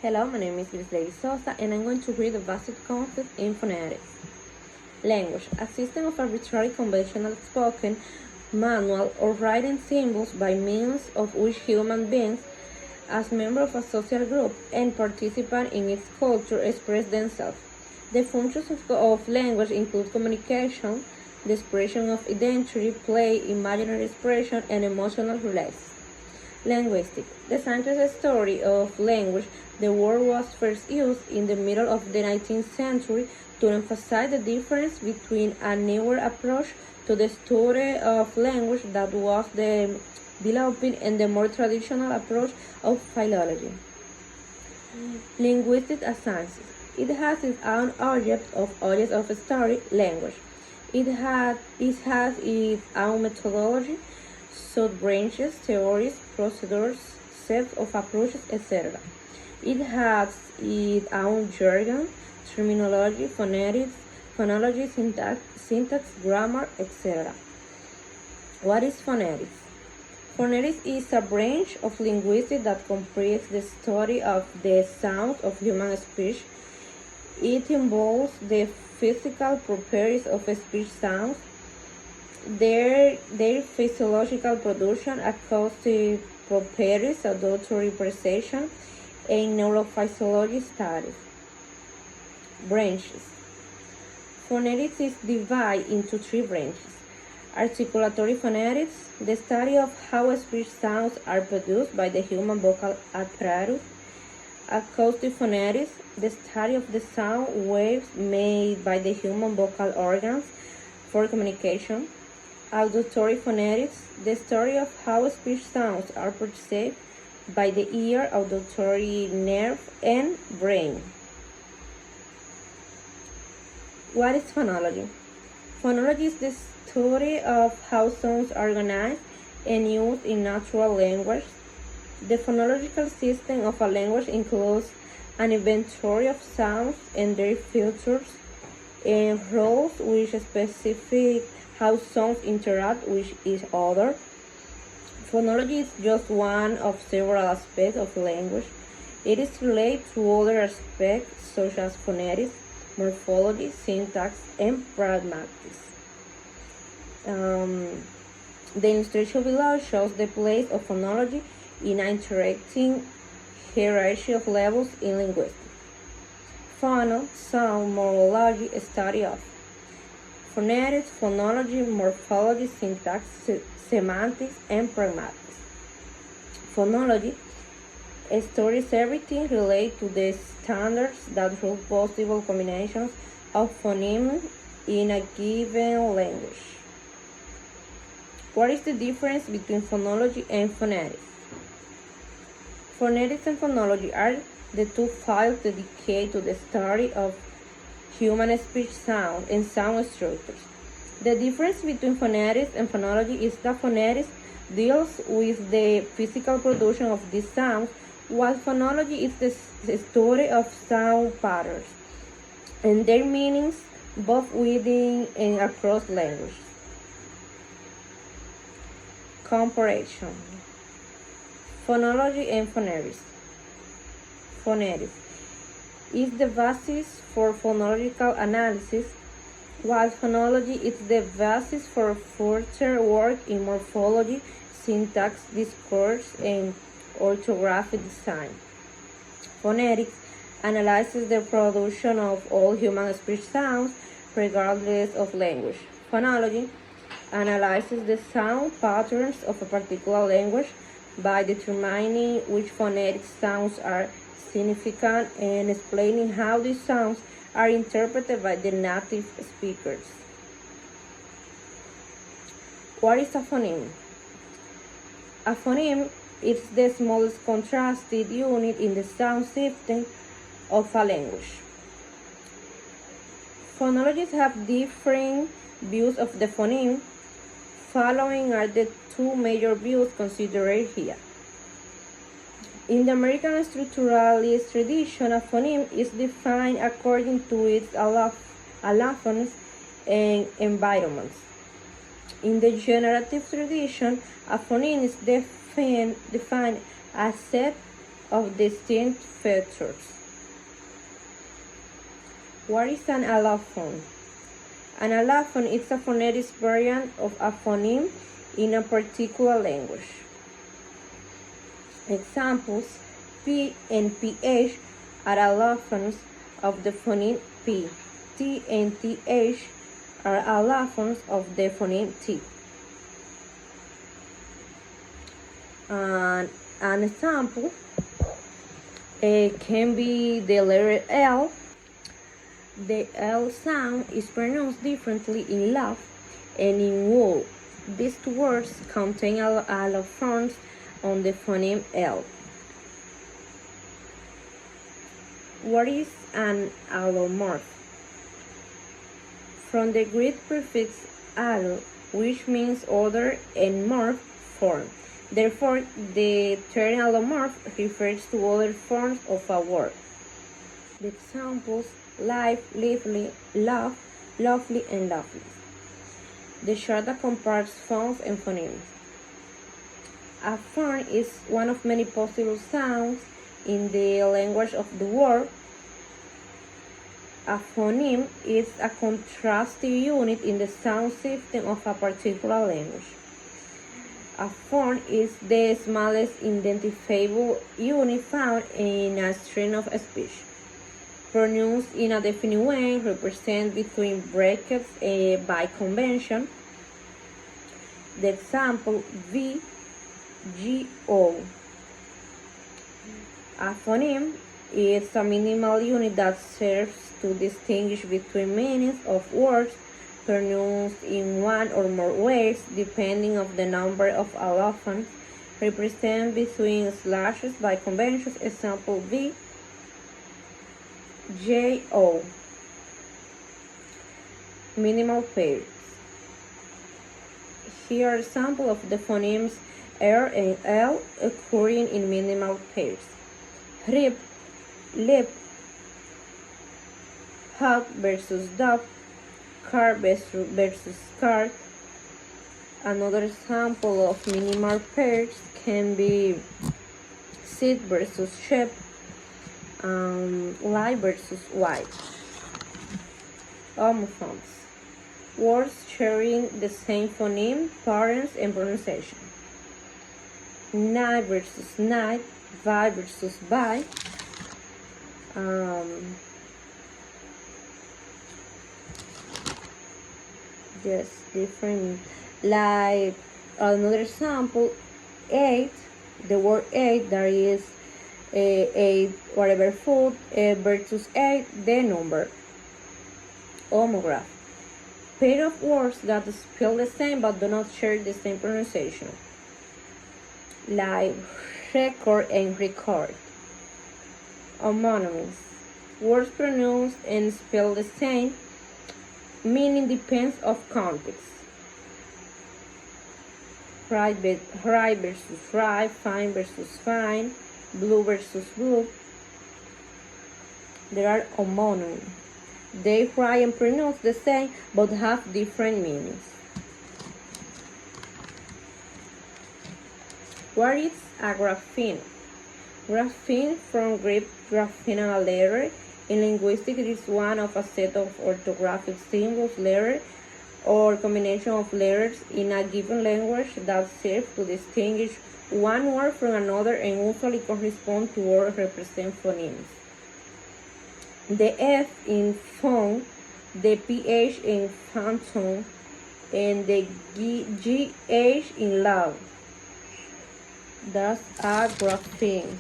Hello, my name is Lady Sosa, and I'm going to read the basic concept in phonetics. Language, a system of arbitrary conventional spoken, manual, or written symbols by means of which human beings, as members of a social group and participants in its culture, express themselves. The functions of language include communication, the expression of identity, play, imaginary expression, and emotional release. Linguistics. The scientific story of language. The word was first used in the middle of the 19th century to emphasize the difference between a newer approach to the study of language that was developing and the more traditional approach of philology. Linguistics as sciences. It has its own object of study, language. It has its own methodology, sub-branches, theories, procedures, sets of approaches, etc. It has its own jargon, terminology, phonetics, phonology, syntax, grammar, etc. What is phonetics? Phonetics is a branch of linguistics that comprises the study of the sounds of human speech. It involves the physical properties of speech sounds, their physiological production, acoustic properties, auditory perception, and neurophysiology studies. Branches. Phonetics is divided into three branches. Articulatory phonetics, the study of how speech sounds are produced by the human vocal apparatus. Acoustic phonetics, the study of the sound waves made by the human vocal organs for communication. Auditory phonetics, the study of how speech sounds are perceived by the ear, auditory nerve, and brain. What is phonology? Phonology is the study of how sounds are organized and used in natural language. The phonological system of a language includes an inventory of sounds and their features and roles which specify how sounds interact with each other. Phonology is just one of several aspects of language. It is related to other aspects such as phonetics, morphology, syntax, and pragmatics. The illustration below shows the place of phonology in an interacting hierarchy of levels in linguistics. Phono, sound, morphology, study of phonetics, phonology, morphology, syntax, semantics, and pragmatics. Phonology studies everything related to the standards that rule possible combinations of phonemes in a given language. What is the difference between phonology and phonetics? Phonetics and phonology are the two fields dedicated to the study of human speech sound and sound structures. The difference between phonetics and phonology is that phonetics deals with the physical production of these sounds, while phonology is the study of sound patterns and their meanings both within and across language. Comparison. Phonology and phonetics. Phonetics is the basis for phonological analysis, while phonology is the basis for further work in morphology, syntax, discourse, and orthographic design. Phonetics analyzes the production of all human speech sounds, regardless of language. Phonology analyzes the sound patterns of a particular language by determining which phonetic sounds are significant and explaining how these sounds are interpreted by the native speakers. What is a phoneme? A phoneme is the smallest contrasted unit in the sound system of a language. Phonologists have different views of the phoneme. Following are the two major views considered here. In the American structuralist tradition, a phoneme is defined according to its allophones and environments. In the generative tradition, a phoneme is defined as a set of distinct features. What is an allophone? An allophone is a phonetic variant of a phoneme in a particular language. Examples: P and PH are allophones of the phoneme P. T and TH are allophones of the phoneme T. An example can be the letter L. The L sound is pronounced differently in love and in wool. These two words contain allophones on the phoneme L. What is an allomorph? From the Greek prefix allo, which means other, and morph, form. Therefore, the term allomorph refers to other forms of a word. The examples: live, lively, love, lovely, and loveless. The chart that compares phones and phonemes. A phone is one of many possible sounds in the language of the world. A phoneme is a contrastive unit in the sound system of a particular language. A phone is the smallest identifiable unit found in a string of speech. Pronounced in a definite way, represented between brackets by convention. The example: V, G, O. A phoneme is a minimal unit that serves to distinguish between meanings of words pronounced in one or more ways, depending on the number of allophones represented between slashes by conventions. Example: V, J, O. Minimal pairs. Here are examples of the phonemes R and L occurring in minimal pairs: rip, lip, hot versus dog, car versus cart. Another example of minimal pairs can be seat versus ship, light versus white. Homophones. Words sharing the same phoneme, patterns, and pronunciation. Night versus night, vi versus vi. Just different. Like another example, 8, the word 8, there is 8 whatever food versus 8, the number. Homograph. Pair of words that spell the same but do not share the same pronunciation. Like record and record. Homonyms. Words pronounced and spelled the same, meaning depends of context. Right versus right, fine versus fine, blue versus blue. There are homonyms. They write and pronounce the same but have different meanings. What is a grapheme? Grapheme, from Greek graphena, letter. In linguistics, it is one of a set of orthographic symbols, letters, or combination of letters in a given language that serve to distinguish one word from another and usually correspond to words represent phonemes. The F in phone, the PH in phantom, and the GH in love. That's a grapheme.